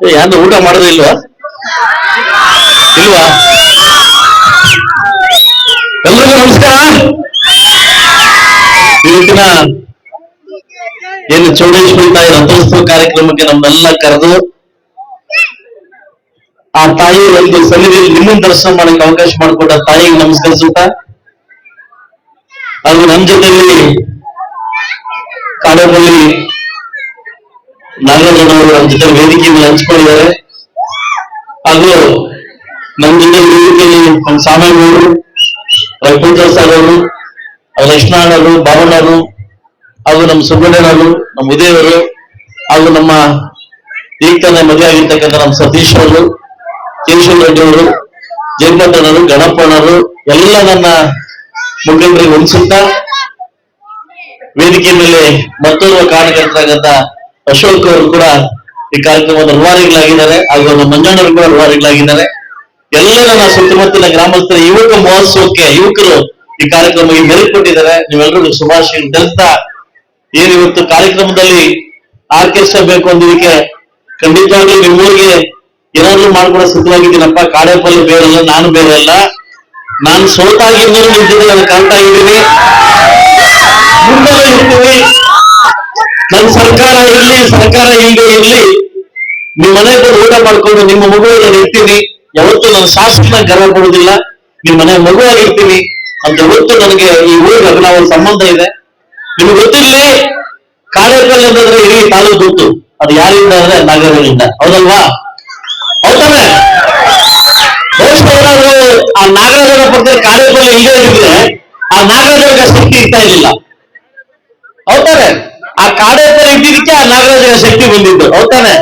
ಯಾರು ಊಟ ಮಾಡೋದು ಇಲ್ವಾ? ಇಲ್ವಾ? ಎಲ್ರಿಗೂ ನಮಸ್ಕಾರ. ಇವತ್ತಿನ ಏನು ಚೌಡೇಶ್ವರಿ ತಾಯಿ ರಥೋತ್ಸವ ಕಾರ್ಯಕ್ರಮಕ್ಕೆ ನಮ್ಮೆಲ್ಲ ಕರೆದು ಆ ತಾಯಿ ಒಂದು ಸನ್ನಿಧಿಯಲ್ಲಿ ನಿಮ್ಮನ್ನು ದರ್ಶನ ಮಾಡಕ್ಕೆ ಅವಕಾಶ ಮಾಡಿಕೊಟ್ಟ ತಾಯಿಗೆ ನಮಸ್ಕರಿಸುತ್ತಾ, ಹಾಗೂ ನಮ್ಮ ಜೊತೆಯಲ್ಲಿ ಕಾಡೇಪಲ್ಲಿ ನಾಗರಾಜನವರು ನಮ್ಮ ಜೊತೆ ವೇದಿಕೆಯಲ್ಲಿ ಹಂಚ್ಕೊಂಡಿದ್ದಾರೆ. ಹಾಗೂ ನಮ್ಮ ಜೊತೆ ವೇದಿಕೆಯಲ್ಲಿ ನಮ್ಮ ಸಾಮೇಗೌಡರು, ರವಿಪುತ್ರ ಸರ್ ಅವರು, ಲಕ್ಷ್ಮಣರು, ಬಾಬಣ್ಣವರು, ಹಾಗೂ ನಮ್ಮ ಸುಬ್ರಹ್ಮಣ್ಯವರು, ನಮ್ಮ ಉದಯವರು, ಹಾಗೂ ನಮ್ಮ ಈಗ ತಾನೇ ಮದುವೆ ಆಗಿರ್ತಕ್ಕಂಥ ನಮ್ಮ ಸತೀಶ್ ಅವರು, ಕೇಶವ ರೆಡ್ಡಿ ಅವರು, ಜಯಪಟ್ಟನವರು, ಗಣಪಣ್ಣವರು, ಎಲ್ಲ ನನ್ನ ಮುಖಂಡರಿಗೆ ಹೊಂದಿಸುತ್ತಾ, ವೇದಿಕೆ ಮೇಲೆ ಮತ್ತೋರ್ವ ಕಾರ್ಯಕರ್ತರಾಗಂತ ಅಶೋಕ್ ಅವರು ಕೂಡ ಈ ಕಾರ್ಯಕ್ರಮದ ರೂವಾರಿಗಳಾಗಿದ್ದಾರೆ, ಹಾಗೂ ನಮ್ಮ ಮಂಜಣ್ಣವರು ಕೂಡ ರೂವಾರಿಗಳಾಗಿದ್ದಾರೆ. ಎಲ್ಲ ನನ್ನ ಸುತ್ತಮುತ್ತಲಿನ ಗ್ರಾಮಸ್ಥರ ಯುವಕ ಮಹೋತ್ಸವಕ್ಕೆ ಯುವಕರು ಈ ಕಾರ್ಯಕ್ರಮಕ್ಕೆ ಮೆರುಗು ಕೊಟ್ಟಿದ್ದಾರೆ. ನೀವೆಲ್ಲರಿಗೂ ಶುಭಾಶಯ ತಿಳಿಸ್ತಾ, ಏನು ಇವತ್ತು ಕಾರ್ಯಕ್ರಮದಲ್ಲಿ ಆರ್ಕೆಸ್ಟ್ರಾ ಬೇಕು ಅಂದಿದ್ದಕ್ಕೆ ಖಂಡಿತವಾಗ್ಲೂ ನಿಮ್ಮೂರಿಗೆ ಏನಾದ್ರೂ ಮಾಡ್ಕೊಡೋ ಸಿದ್ಧವಾಗಿದ್ದೀನಪ್ಪ. ಕಾಡೇಪಲ್ಲಿ ಬೇರೆಲ್ಲ, ನಾನು ಬೇರೆ ಅಲ್ಲ. ನಾನು ಸೋತಾಗಿದ್ದು ನಿಮ್ ಜೊತೆ ನಾನು ಕಾಣ್ತಾ ಇದ್ದೀನಿ, ಮುಂದೆಲ್ಲ ಇರ್ತೀವಿ. ನನ್ನ ಸರ್ಕಾರ ಇರ್ಲಿ, ಸರ್ಕಾರ ಇಲ್ಲದೆ ಇರ್ಲಿ, ನಿಮ್ಮ ಮನೆಗೆ ಬಂದು ಊಟ ಮಾಡ್ಕೊಂಡು ನಿಮ್ಮ ಮಗುವಿಗೆ ನಾನು ಇರ್ತೀನಿ. ಯಾವತ್ತೂ ನನ್ನ ಶಾಸನ ಗರ್ವ ಪಡೋದಿಲ್ಲ, ನಿಮ್ಮ ಮನೆ ಮಗುವಾಗಿರ್ತೀನಿ ಅಂತ ಯಾವತ್ತು ನನಗೆ ಈ ಊರಿಗೆ ಅಭಿನವ ಸಂಬಂಧ ಇದೆ. ನಿಮ್ಗೆ ಗೊತ್ತಿರ್ಲಿ, ಕಾಡೇಪಲ್ಲಿ ಅಂತಂದ್ರೆ ಇಡೀ ತಾಲೂಕು ಗೊತ್ತು. ಅದು ಯಾರಿಂದ ಅಂದ್ರೆ ನಾಗರಾಜರಿಂದ, ಹೌದಲ್ವಾ? ಹೌದಾನೆ? ಬಹುಶಃ ಏನಾದ್ರು ಆ ನಾಗರಾಜನ ಬಗ್ಗೆ ಕಾಡೇಪಲ್ಲಿ ಇಲ್ಲದೆ ಇದ್ರೆ ಆ ನಾಗರಾಜನಿಗೆ ಶಕ್ತಿ ಇರ್ತಾ ಇರ್ಲಿಲ್ಲ, ಹೌದಾನೆ? ಆ ಕಾಡೇಪಲ್ಲಿ ಇದ್ದಿದ್ದಕ್ಕೆ ಆ ನಾಗರಾಜನ ಶಕ್ತಿ ಬಂದಿದ್ದು, ಹೌದಾನೆ?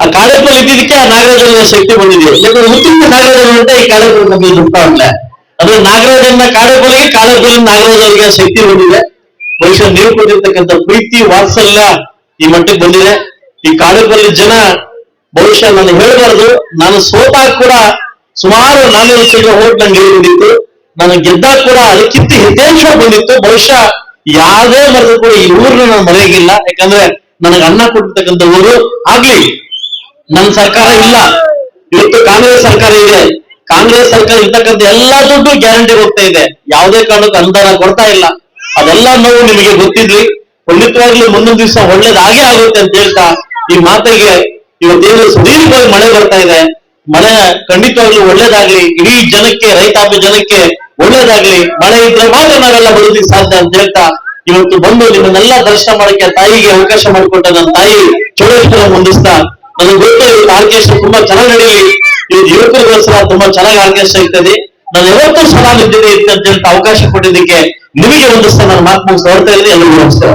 ಆ ಕಾಡೇಪಲ್ಲಿ ಇದ್ದಿದ್ದಕ್ಕೆ ಆ ನಾಗರಾಜನ ಶಕ್ತಿ ಬಂದಿದೆ. ಹುಟ್ಟಿದ ನಾಗರಾಜನ ಅಂತ ಈ ಕಾಡೇಪಲ್ಲಿ ನಮಗೆ ದುಡ್ತಾ ಉಂಟೆ. ಅಂದ್ರೆ ನಾಗರಾಜನ ಕಾಡೇಪಲ್ಲಿಗೆ, ಕಾಡೇಪಲ್ಲಿ ನಾಗರಾಜನಿಗೆ ಶಕ್ತಿ ಬಂದಿದೆ. ಬಹುಶಃ ನೀವು ಕೊಟ್ಟಿರ್ತಕ್ಕಂಥ ಪ್ರೀತಿ ವಾತ್ಸಲ್ಯ ಈ ಮಟ್ಟಿಗೆ ಬಂದಿದೆ. ಈ ಕಾಡೇಪಲ್ಲಿ ಜನ ಬಹುಶಃ ನಾನು ಹೇಳ್ಬಾರ್ದು, ನಾನು ಸೋತಾಗ ಕೂಡ ಸುಮಾರು 4 ಲಕ್ಷ ಓಟ್ ನಂಗೆ ಬಂದಿತ್ತು, ನಾನು ಗೆದ್ದಾಗ ಕೂಡ ಅದಕ್ಕಿಂತ ಹೆಚ್ಚೇಂಶ ಬಂದಿತ್ತು. ಬಹುಶಃ ಯಾವುದೇ ಮರದ ಕೂಡ ಈ ಊರನ್ನ ನಾನು ಮರೆಯಾಗಿಲ್ಲ. ಯಾಕಂದ್ರೆ ನನಗೆ ಅನ್ನ ಕೊಟ್ಟಿರ್ತಕ್ಕಂಥ ಊರು. ಆಗ್ಲಿ, ನನ್ನ ಸರ್ಕಾರ ಇಲ್ಲ, ಇವತ್ತು ಕಾಂಗ್ರೆಸ್ ಸರ್ಕಾರ ಇದೆ. ಕಾಂಗ್ರೆಸ್ ಸರ್ಕಾರ ಇರ್ತಕ್ಕಂಥ ಎಲ್ಲಾ ದುಡ್ಡು ಗ್ಯಾರಂಟಿ ಹೋಗ್ತಾ ಇದೆ, ಯಾವುದೇ ಕಾರಣಕ್ಕೂ ಅನುದಾನ ಕೊಡ್ತಾ ಇಲ್ಲ. ಅದೆಲ್ಲ ನೋವು ನಿಮಗೆ ಗೊತ್ತಿದ್ರಿ. ಖಂಡಿತವಾಗ್ಲೂ ಮುಂದೊಂದು ದಿವಸ ಒಳ್ಳೇದಾಗೇ ಆಗುತ್ತೆ ಅಂತ ಹೇಳ್ತಾ ಈ ಮಾತಿಗೆ, ಇವತ್ತೇನು ಸುದೀರ್ಘವಾಗಿ ಮಳೆ ಬರ್ತಾ ಇದೆ, ಮಳೆ ಖಂಡಿತವಾಗ್ಲೂ ಒಳ್ಳೇದಾಗ್ಲಿ, ಇಡೀ ಜನಕ್ಕೆ, ರೈತಾಪಿ ಜನಕ್ಕೆ ಒಳ್ಳೇದಾಗ್ಲಿ. ಮಳೆ ಇದ್ರೆ ಮಾತ್ರ ನಾವೆಲ್ಲ ಬರೋದಕ್ಕೆ ಸಾಧ್ಯ ಅಂತ ಹೇಳ್ತಾ ಇವತ್ತು ಬಂದು ನಿಮ್ಮನ್ನೆಲ್ಲ ದರ್ಶನ ಮಾಡಕ್ಕೆ ತಾಯಿಗೆ ಅವಕಾಶ ಮಾಡಿಕೊಟ್ಟ ನನ್ನ ತಾಯಿ ಚೌಡೇಶ್ವರ ಮುಂದಿಸ್ತಾ, ನನಗೆ ಗೊತ್ತು ಇವತ್ತು ಆರ್ಕೆಸ್ಟ್ರಾ ತುಂಬಾ ಚೆನ್ನಾಗಿ ನಡೆಯಲಿ, ಇವತ್ತು ಯುವಕರಿಗೋಸ್ಕರ ತುಂಬಾ ಚೆನ್ನಾಗಿ ಆರ್ಕೆಸ್ಟ್ರಾ ಇರ್ತದೆ. ನಾನು ಯಾವತ್ತೂ ಸಮಾನಿದ್ದೀನಿ ಅಂತ ಹೇಳ್ತಾ ಅವಕಾಶ ಕೊಟ್ಟಿದ್ದಕ್ಕೆ ನಿಮಗೆ ಒಂದಿಸ್ತಾ ನಾನು ಮಾತು ಮುಗಿಸ್ತಾ ಹೊರತಾ ಇದ್ದೀನಿ. ಎಲ್ಲರಿಗೂ ನಮಸ್ಕಾರ.